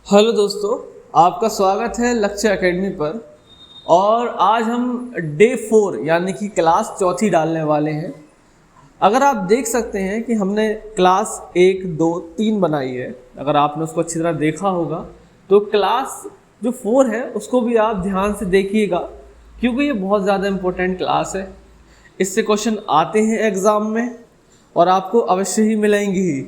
Hello दोस्तों, आपका स्वागत है लक्ष्य एकेडमी पर। और आज हम डे 4 यानी कि क्लास चौथी डालने वाले हैं। अगर आप देख सकते हैं कि हमने क्लास 1, 2, 3 बनाई है। अगर आपने उसको अच्छी तरह देखा होगा तो क्लास जो 4 है उसको भी आप ध्यान से देखिएगा, क्योंकि ये बहुत ज़्यादा इम्पोर्टेंट क्लास है। इससे क्वेश्चन आते हैं एग्ज़ाम में और आपको अवश्य ही मिलेंगे ही।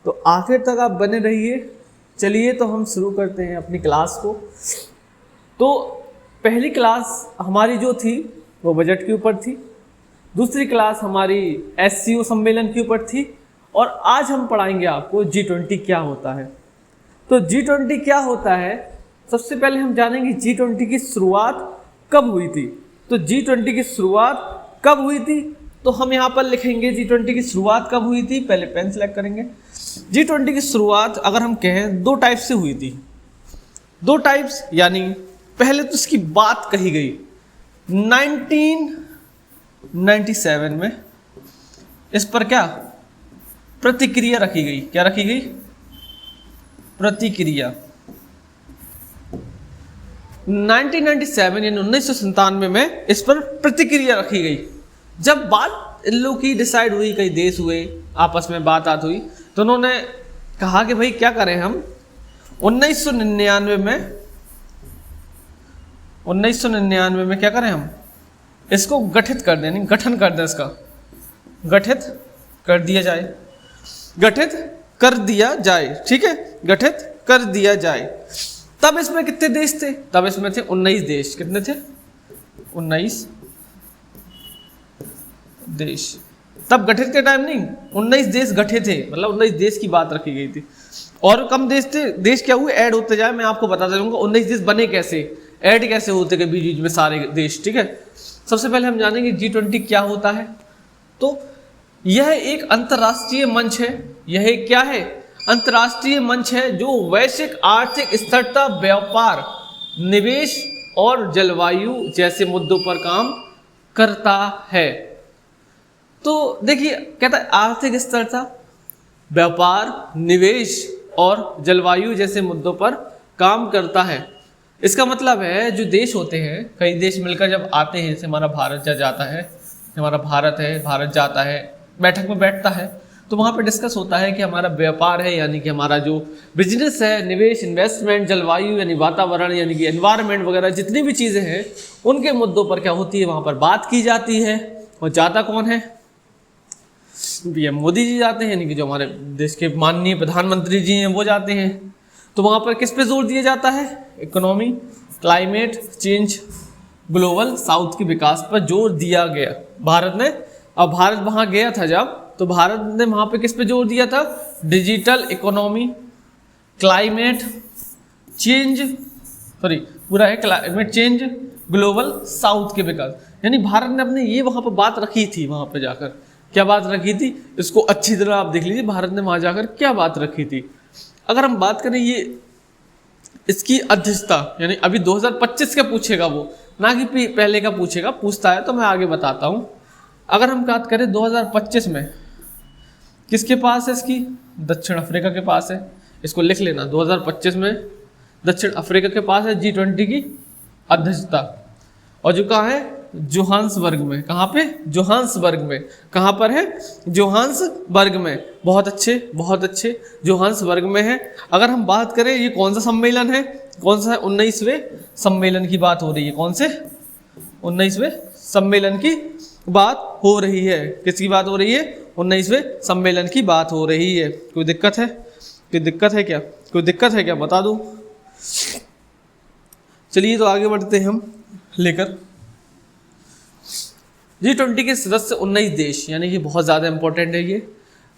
तो आखिर तक आप बने रहिए। चलिए तो हम शुरू करते हैं अपनी क्लास को। तो पहली क्लास हमारी जो थी वो बजट के ऊपर थी, दूसरी क्लास हमारी SCO सम्मेलन के ऊपर थी, और आज हम पढ़ाएंगे आपको G20 क्या होता है। तो G20 क्या होता है, सबसे पहले हम जानेंगे G20 की शुरुआत कब हुई थी। तो G20 की शुरुआत कब हुई थी, तो हम यहाँ पर लिखेंगे G20 की शुरुआत कब हुई थी। पहले पेन सेलेक्ट करेंगे। G20 की शुरुआत अगर हम कहें 2 टाइप से हुई थी। 2 टाइप्स यानी पहले तो इसकी बात कही गई 1997 में। इस पर क्या प्रतिक्रिया रखी गई, क्या रखी गई, प्रतिक्रिया। 1997 यानी 1997 में इस पर प्रतिक्रिया रखी गई। जब बात इन लोगों की डिसाइड हुई, कई देश हुए, आपस में बात हुई, तो उन्होंने कहा कि भाई क्या करें हम 1999 में क्या करें, हम इसको गठित कर दें, गठन कर दें, इसका गठित कर दिया जाए, गठित कर दिया जाए, ठीक है, गठित कर दिया जाए। तब इसमें कितने देश थे, तब इसमें थे 19 देश। कितने थे, 19 देश। तब गठित के टाइम नहीं, 19 देश गठित थे, मतलब 19 देश की बात रखी गई थी। और कम देश थे, देश क्या हुए, ऐड होते जाए। मैं आपको बताता जाऊंगा 19 देश बने कैसे, ऐड कैसे होते के बीच बीच में सारे देश, ठीक है। सबसे पहले हम जानेंगे G20 क्या होता है। तो यह एक अंतर्राष्ट्रीय मंच है। यह एक क्या है, अंतर्राष्ट्रीय मंच है जो वैश्विक आर्थिक स्थिरता, व्यापार, निवेश और जलवायु जैसे मुद्दों पर काम करता है। तो देखिए, कहता है आर्थिक स्थिरता, व्यापार, निवेश और जलवायु जैसे मुद्दों पर काम करता है। इसका मतलब है जो देश होते हैं, कई देश मिलकर जब आते हैं, जैसे हमारा भारत जाता है, हमारा भारत है, भारत जाता है, बैठक में बैठता है, तो वहाँ पे डिस्कस होता है कि हमारा व्यापार है, यानी कि हमारा जो बिजनेस है, निवेश, इन्वेस्टमेंट, जलवायु यानी वातावरण, यानी कि एनवायरनमेंट वगैरह जितनी भी चीज़ें हैं, उनके मुद्दों पर क्या होती है, वहाँ पर बात की जाती है। और जाता कौन है, PM मोदी जी जाते हैं, यानी कि जो हमारे देश के माननीय प्रधानमंत्री जी हैं वो जाते हैं। तो वहाँ पर किस पे जोर दिया जाता है, economy, climate change, global south के विकास पर जोर दिया गया भारत ने। अब भारत वहाँ गया था जब, तो भारत ने वहाँ पे किस पे जोर दिया था, डिजिटल इकोनॉमी, क्लाइमेट चेंज, पूरा है क्लाइमेट चेंज, ग्लोबल साउथ के विकास। यानी भारत ने अपने ये वहाँ पर बात रखी थी। वहाँ पर जाकर क्या बात रखी थी, इसको अच्छी तरह आप देख लीजिए, भारत ने वहाँ जाकर क्या बात रखी थी। अगर हम बात करें ये इसकी अध्यक्षता, यानी अभी 2025 का पूछेगा वो, ना कि पहले का पूछेगा, पूछता है तो मैं आगे बताता हूँ। अगर हम बात करें 2025 में किसके पास है, इसकी दक्षिण अफ्रीका के पास है। इसको लिख लेना, 2025 में दक्षिण अफ्रीका के पास है G20 की अध्यक्षता। और जो कहाँ है, जोहान्सबर्ग में। कहाँ पे, जोहान्सबर्ग में। कहाँ पर है, जोहान्सबर्ग में। बहुत अच्छे, बहुत अच्छे, जोहान्सबर्ग में है। अगर हम बात करें ये कौन सा सम्मेलन है, कौन सा है, 19वें सम्मेलन की बात हो रही है। कौन से, 19वें सम्मेलन की बात हो रही है। किसकी बात हो रही है, 19वें सम्मेलन की बात हो रही है। कोई दिक्कत है, कोई दिक्कत है क्या, कोई दिक्कत है क्या, बता दूं। चलिए तो आगे बढ़ते हैं हम लेकर। G20 के सदस्य 19 देश, यानी कि बहुत ज़्यादा इंपॉर्टेंट है ये।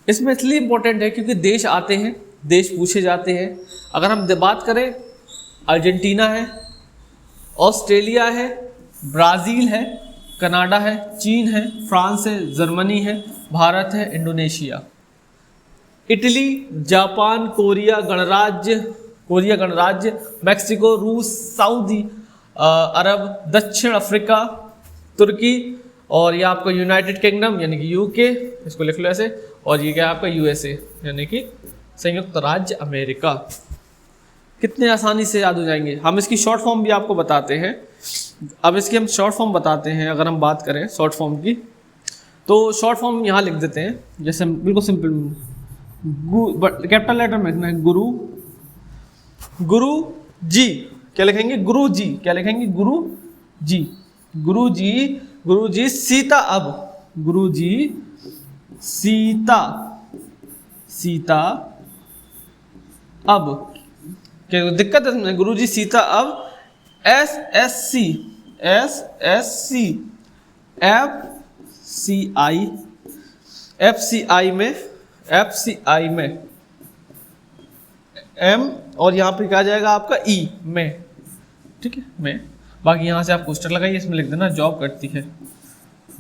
इसमें इसलिए इंपॉर्टेंट है क्योंकि देश आते हैं, देश पूछे जाते हैं। अगर हम बात करें, अर्जेंटीना है, ऑस्ट्रेलिया है, ब्राज़ील है, कनाडा है, चीन है, फ्रांस है, जर्मनी है, भारत है, इंडोनेशिया, इटली, जापान, कोरिया गणराज्य, मैक्सिको, रूस, सऊदी अरब, दक्षिण अफ्रीका, तुर्की, और ये आपका यूनाइटेड किंगडम यानी कि UK, इसको लिख लो ऐसे, और ये क्या है आपका USA यानी कि संयुक्त राज्य अमेरिका। कितने आसानी से याद हो जाएंगे। हम इसकी शॉर्ट फॉर्म भी आपको बताते हैं। अब इसकी हम शॉर्ट फॉर्म बताते हैं। अगर हम बात करें शॉर्ट फॉर्म की, तो शॉर्ट फॉर्म यहाँ लिख देते हैं, जैसे बिल्कुल सिंपल, कैपिटल लेटर में लिखना है गुरु, गुरु जी क्या लिखेंगे, गुरु जी क्या लिखेंगे, गुरु जी, गुरु जी, गुरु जी सीता अब, गुरु जी सीता, सीता अब, क्या दिक्कत है इसमें, गुरु जी सीता अब S S C, S S C, F C I, F C I में, एफ सी आई में एम, और यहाँ पे क्या जाएगा आपका ई में, ठीक है, में। बाकी यहाँ से आप पोस्टर लगाइए, इसमें लिख देना जॉब करती है,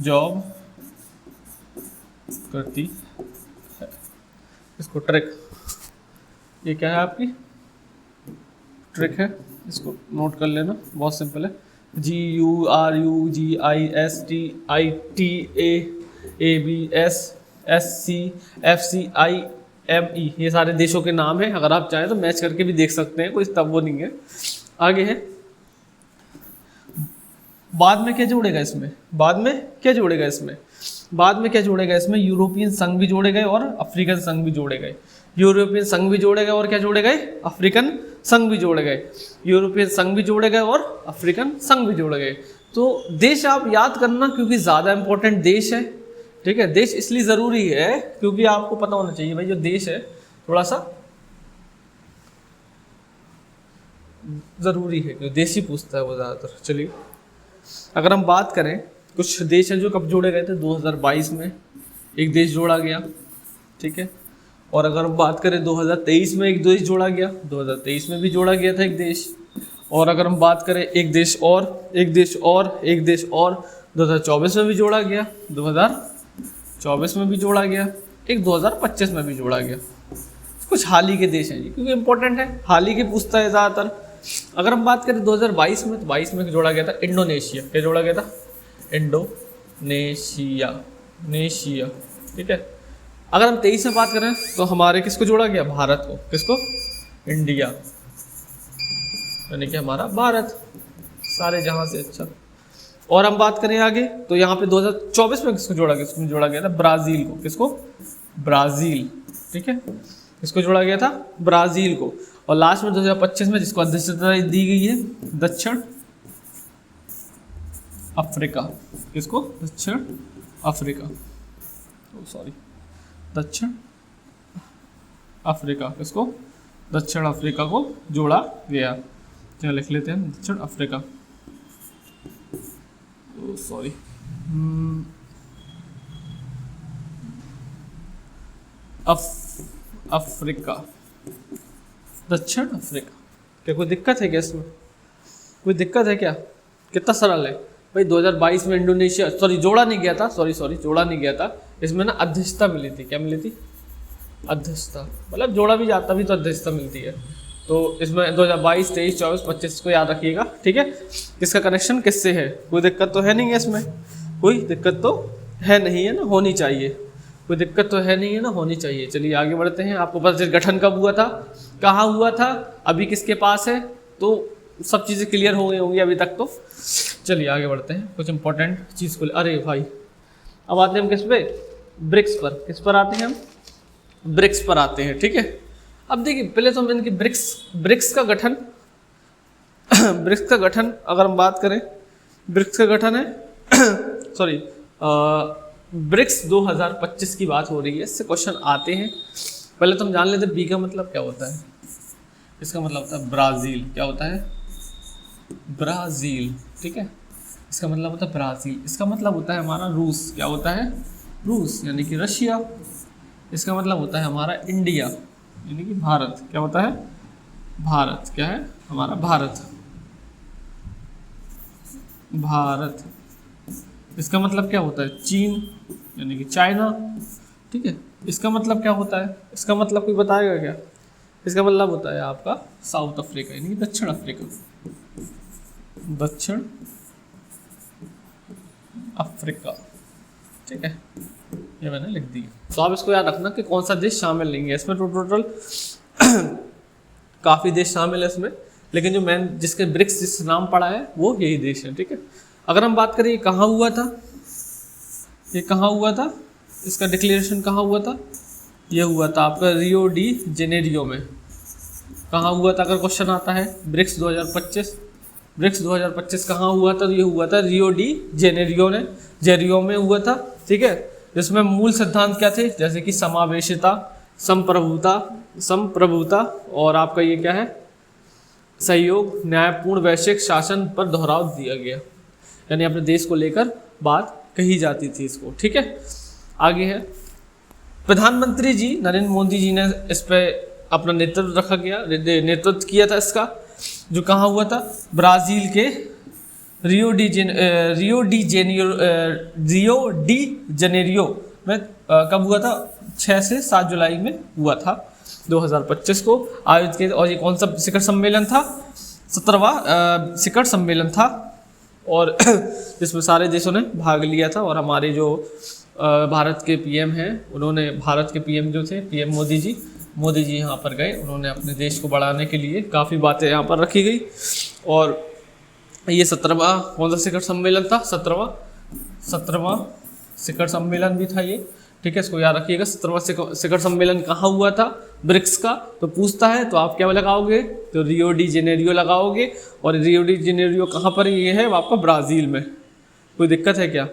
जॉब करती है। इसको ट्रिक, ये क्या है आपकी ट्रिक है, इसको नोट कर लेना, बहुत सिंपल है। GURUGISTITABSSCFCIME, ये सारे देशों के नाम हैं। अगर आप चाहें तो मैच करके भी देख सकते हैं, कोई तब वो नहीं है। आगे है, बाद में क्या जोड़ेगा इसमें, बाद में क्या जोड़ेगा इसमें, बाद में क्या जोड़ेगा इसमें, यूरोपियन संघ भी जोड़े गए और अफ्रीकन संघ भी जोड़े गए, यूरोपियन संघ भी जोड़े गए और क्या जोड़े गए, अफ्रीकन संघ भी जोड़े गए, यूरोपियन संघ भी जोड़े गए और अफ्रीकन संघ भी जोड़े गए। तो देश आप याद करना, क्योंकि ज़्यादा इंपॉर्टेंट देश है, ठीक है। देश इसलिए ज़रूरी है क्योंकि आपको पता होना चाहिए भाई, जो देश है थोड़ा सा ज़रूरी है, क्योंकि देश ही पूछता है वो ज़्यादातर। चलिए अगर हम बात करें, कुछ देश हैं जो कब जोड़े गए थे, 2022 में एक देश जोड़ा गया, ठीक है। और अगर हम बात करें 2023 में एक देश जोड़ा गया, 2023 में भी जोड़ा गया था एक देश। और अगर हम बात करें एक देश और, एक देश और, एक देश और 2024 में भी जोड़ा गया, 2024 में भी जोड़ा गया, एक 2025 में भी जोड़ा गया। कुछ हाल ही के देश हैं जी, क्योंकि इंपॉर्टेंट है, हाल ही के पूछता है ज़्यादातर। अगर हम बात करें 2022 में, तो 22 में जोड़ा गया था इंडोनेशिया, क्या जोड़ा गया था, इंडोनेशिया, नेशिया, ठीक है। अगर हम 23 में बात करें तो हमारे किसको जोड़ा गया, भारत को, किसको, इंडिया, यानी कि हमारा भारत सारे जहां से अच्छा। और हम बात करें आगे, तो यहाँ पे 2024 में किसको जोड़ा गया, किसको जोड़ा गया था, ब्राज़ील को, किसको, ब्राज़ील, ठीक है, किसको जोड़ा गया था, ब्राज़ील को। और लास्ट में 2025 में जिसको अध्यक्षता दी गई है, दक्षिण अफ्रीका, किसको, दक्षिण अफ्रीका, सॉरी दक्षिण अफ्रीका, किसको, दक्षिण अफ्रीका को जोड़ा गया। क्या लिख लेते हैं, दक्षिण अफ्रीका, सॉरी अफ्रीका, दक्षिण अफ्रीका। क्या कोई दिक्कत है क्या इसमें, कोई दिक्कत है क्या, कितना सरल है भाई। 2022 में इंडोनेशिया, सॉरी जोड़ा नहीं गया था, सॉरी जोड़ा नहीं गया था, इसमें ना अध्यक्षता मिली थी, क्या मिली थी, अध्यक्षता, मतलब जोड़ा भी जाता भी तो अध्यक्षता मिलती है। तो इसमें 2022, 23, 24, 25 को याद रखिएगा, ठीक है। किसका कनेक्शन किससे है, कोई दिक्कत तो है नहीं है इसमें, कोई दिक्कत तो है नहीं है ना, होनी चाहिए, कोई दिक्कत तो है नहीं है ना, होनी चाहिए। चलिए आगे बढ़ते हैं। आपको पता चल गठन कब हुआ था, कहाँ हुआ था, अभी किसके पास है, तो सब चीज़ें क्लियर हो गई होंगी अभी तक तो। चलिए आगे बढ़ते हैं, कुछ इंपॉर्टेंट चीज़ को, अरे भाई अब आते हैं हम किस पे, ब्रिक्स पर। किस पर आते हैं हम, ब्रिक्स पर आते हैं, ठीक है। अब देखिए पहले तो हम इनकी ब्रिक्स का गठन ब्रिक्स का गठन अगर हम बात करें, ब्रिक्स का गठन है सॉरी ब्रिक्स 2025 की बात हो रही है, इससे क्वेश्चन आते हैं। पहले तो हम जान लेते हैं बी का मतलब क्या होता है। इसका मतलब होता है ब्राज़ील, क्या होता है, ब्राज़ील, ठीक है। इसका मतलब होता है ब्राज़ील, इसका मतलब होता है हमारा रूस, क्या होता है, रूस यानी कि रशिया। इसका मतलब होता है हमारा इंडिया यानी कि भारत, क्या होता है, भारत, क्या है हमारा भारत, भारत। इसका मतलब क्या होता है, चीन यानी कि चाइना, ठीक है। इसका मतलब क्या होता है, इसका मतलब कोई बताएगा क्या, इसका मतलब होता है आपका साउथ अफ्रीका यानी कि दक्षिण अफ्रीका, दक्षिण अफ्रीका, ठीक है। ये मैंने लिख दिया। तो आप इसको याद रखना कि कौन सा देश शामिल नहीं है इसमें। टोटल काफ़ी देश शामिल है इसमें, लेकिन जो मेन जिसके ब्रिक्स जिस नाम पड़ा है वो यही देश है, ठीक है। अगर हम बात करें ये कहाँ हुआ था, ये कहाँ हुआ था, इसका डिक्लेरेशन कहाँ हुआ था, ये हुआ था आपका रियो डी जेनेरियो में। कहाँ हुआ था अगर क्वेश्चन आता है, ब्रिक्स 2025, ब्रिक्स 2025 कहाँ हुआ था, तो ये हुआ था रियो डी जेनेरियो में हुआ था, ठीक है। जिसमें मूल सिद्धांत क्या थे, जैसे कि समावेशिता, संप्रभुता और आपका ये क्या है, सहयोग, न्यायपूर्ण वैश्विक शासन पर दोहराव दिया गया, यानी अपने देश को लेकर बात कही जाती थी इसको, ठीक है। आगे है प्रधानमंत्री जी नरेंद्र मोदी जी ने इस पे अपना नेतृत्व रखा गया, नेतृत्व किया था इसका, जो कहाँ हुआ था, ब्राज़ील के रियो डी जनेरियो में कब हुआ था, 6 से 7 जुलाई में हुआ था 2025 को आयोजित किया। और ये कौन सा शिखर सम्मेलन था, 17वां शिखर सम्मेलन था, और जिसमें सारे देशों ने भाग लिया था। और हमारे जो भारत के पीएम हैं, उन्होंने, भारत के पीएम जो थे, पीएम मोदी जी यहाँ पर गए, उन्होंने अपने देश को बढ़ाने के लिए काफ़ी बातें यहाँ पर रखी गई। और ये 17वां कौन सा शिखर सम्मेलन था, 17वां शिखर सम्मेलन भी था ये, ठीक है, इसको याद रखिएगा। 17वां शिखर सम्मेलन कहाँ हुआ था, ब्रिक्स का, तो पूछता है तो आप क्या लगाओगे, तो रियो डी जेनेरियो लगाओगे। और रियो डी जेनेरियो कहाँ पर ये है, आपका ब्राज़ील में। कोई दिक्कत है क्या,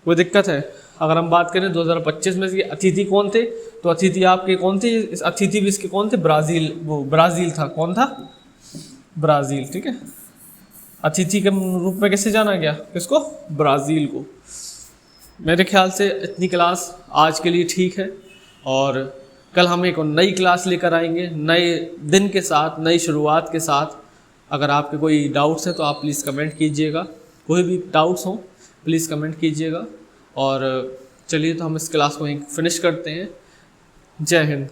कोई दिक्कत है? अगर हम बात करें 2025 में इसके अतिथि कौन थे, तो अतिथि आपके कौन थे, इस अतिथि भी इसके कौन थे, ब्राज़ील था, कौन था, ब्राज़ील, ठीक है। अतिथि के रूप में कैसे जाना गया, किसको, ब्राज़ील को। मेरे ख्याल से इतनी क्लास आज के लिए ठीक है, और कल हम एक नई क्लास लेकर आएंगे, नए दिन के साथ, नई शुरुआत के साथ। अगर आपके कोई डाउट्स हैं तो आप प्लीज़ कमेंट कीजिएगा, कोई भी डाउट्स हों प्लीज़ कमेंट कीजिएगा। और चलिए तो हम इस क्लास को यहीं फिनिश करते हैं। जय हिंद।